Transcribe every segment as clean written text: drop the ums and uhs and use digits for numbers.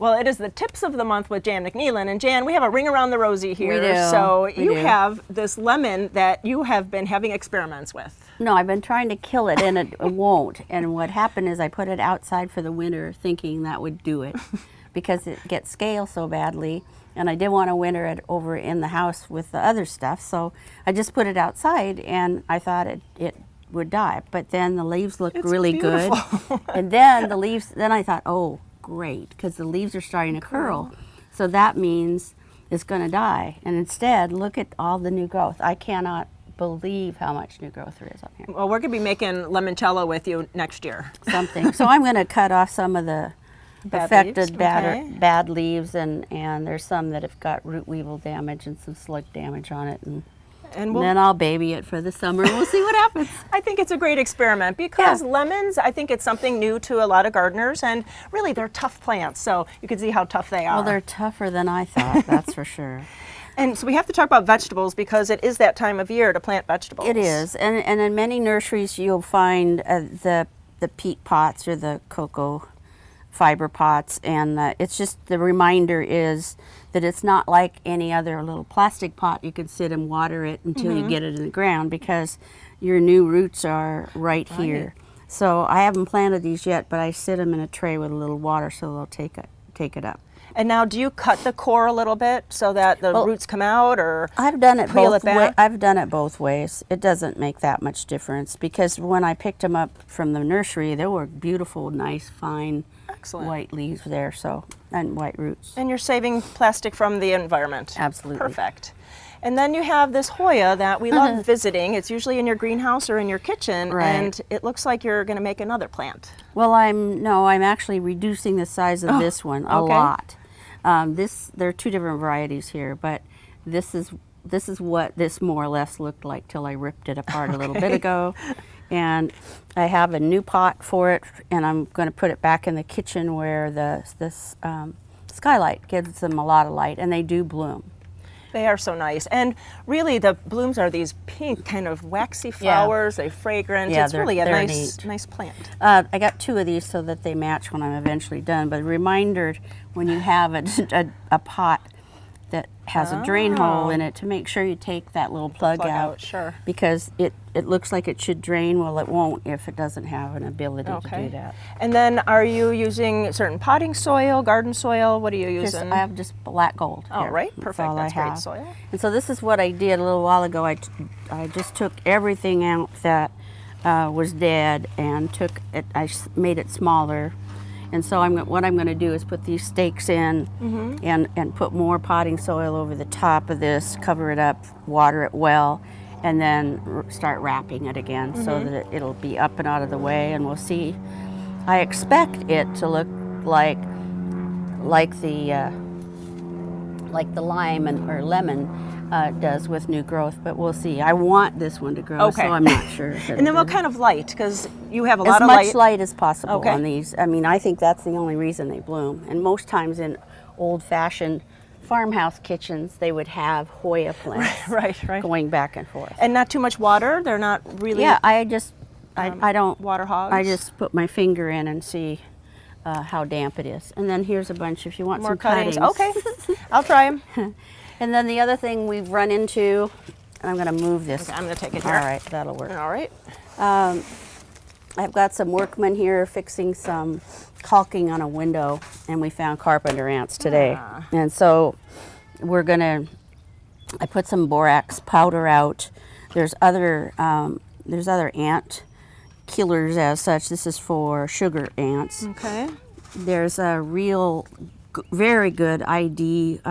Well, it is the tips of the month with Jan McNeilin. And Jan, we have a ring around the rosy here. We do. So you have this lemon that you have been having experiments with. No, I've been trying to kill it and it won't. And what happened is I put it outside for the winter thinking that would do it because it gets scale so badly. And I didn't want to winter it over in the house with the other stuff. So I just put it outside and I thought it would die. But then the leaves looked really good. And then the leaves, then I thought, oh, great, because the leaves are starting to curl. So that means it's going to die. And instead, look at all the new growth. I cannot believe how much new growth there is on here. Well, we're going to be making limoncello with you next year. Something. So I'm going to cut off some of the affected bad leaves, and there's some that have got root weevil damage and some slug damage on it. And then I'll baby it for the summer. We'll see what happens. I think it's a great experiment because lemons, I think it's something new to a lot of gardeners, and really they're tough plants, so you can see how tough they are. Well, they're tougher than I thought, that's for sure. And so we have to talk about vegetables because it is that time of year to plant vegetables. It is, and in many nurseries you'll find the peat pots or the cocoa fiber pots, and it's just, the reminder is that it's not like any other little plastic pot. You can sit and water it until you get it in the ground because your new roots are right here. So I haven't planted these yet, but I sit them in a tray with a little water so they'll take it up. And now, do you cut the core a little bit so that the roots come out, or I've done it both ways. I've done it both ways. It doesn't make that much difference because when I picked them up from the nursery, there were beautiful, nice, fine, white leaves there, and white roots. And you're saving plastic from the environment. Absolutely. Perfect. And then you have this Hoya that we love visiting. It's usually in your greenhouse or in your kitchen, and it looks like you're going to make another plant. Well, I'm actually reducing the size of this one a lot. There are two different varieties here, but this is what this more or less looked like till I ripped it apart a little bit ago. And I have a new pot for it, and I'm going to put it back in the kitchen where this skylight gives them a lot of light, and they do bloom. They are so nice. And really the blooms are these pink kind of waxy flowers. They're fragrant. Yeah, it's really a nice plant. I got two of these so that they match when I'm eventually done. But a reminder, when you have a pot that has a drain hole in it, to make sure you take that little plug out. Sure. Because it looks like it should drain. Well, it won't if it doesn't have an ability to do that. And then are you using certain potting soil, garden soil? What are you using? I have just black gold. Oh, right. Perfect. That's great soil. And so this is what I did a little while ago. I just took everything out that was dead and I made it smaller. And so what I'm going to do is put these stakes in and put more potting soil over the top of this, cover it up, water it well, and then start wrapping it again so that it'll be up and out of the way, and we'll see. I expect it to look like the lime or lemon does with new growth, but we'll see. I want this one to grow, so I'm not sure. And then what kind of light? Because you have a lot of light. As much light as possible on these. I mean, I think that's the only reason they bloom. And most times in old-fashioned farmhouse kitchens, they would have Hoya plants going back and forth. And not too much water? They're not really... Yeah, I don't... Water hogs? I just put my finger in and see how damp it is. And then here's a bunch if you want more some cuttings. Okay, I'll try them. And then the other thing we've run into, and I'm going to move this. Okay, I'm going to take it here. All right, that'll work. All right. I've got some workmen here fixing some caulking on a window, and we found carpenter ants today. And so I put some borax powder out. There's other ant killers as such. This is for sugar ants. Okay. There's a real, very good ID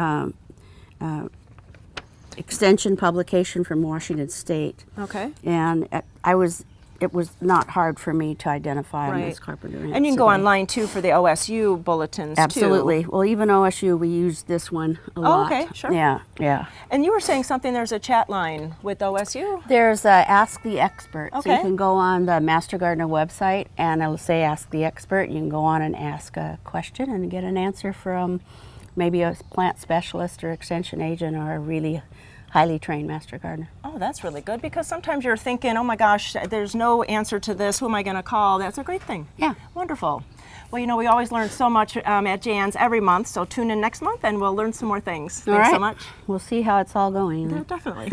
extension publication from Washington State. Okay. And it was not hard for me to identify them as carpenter ants. And you can go online too for the OSU bulletins Absolutely. too. Well, even OSU, we use this one a lot. Okay, sure. Yeah. And you were saying something, there's a chat line with OSU? There's Ask the Expert. Okay. So you can go on the Master Gardener website and it'll say Ask the Expert. You can go on and ask a question and get an answer from maybe a plant specialist or extension agent or a really highly trained master gardener. Oh, that's really good, because sometimes you're thinking, oh my gosh, there's no answer to this. Who am I going to call? That's a great thing. Yeah. Wonderful. Well, you know, we always learn so much at Jan's every month, so tune in next month and we'll learn some more things. All Thanks right. so much. We'll see how it's all going. Yeah, definitely.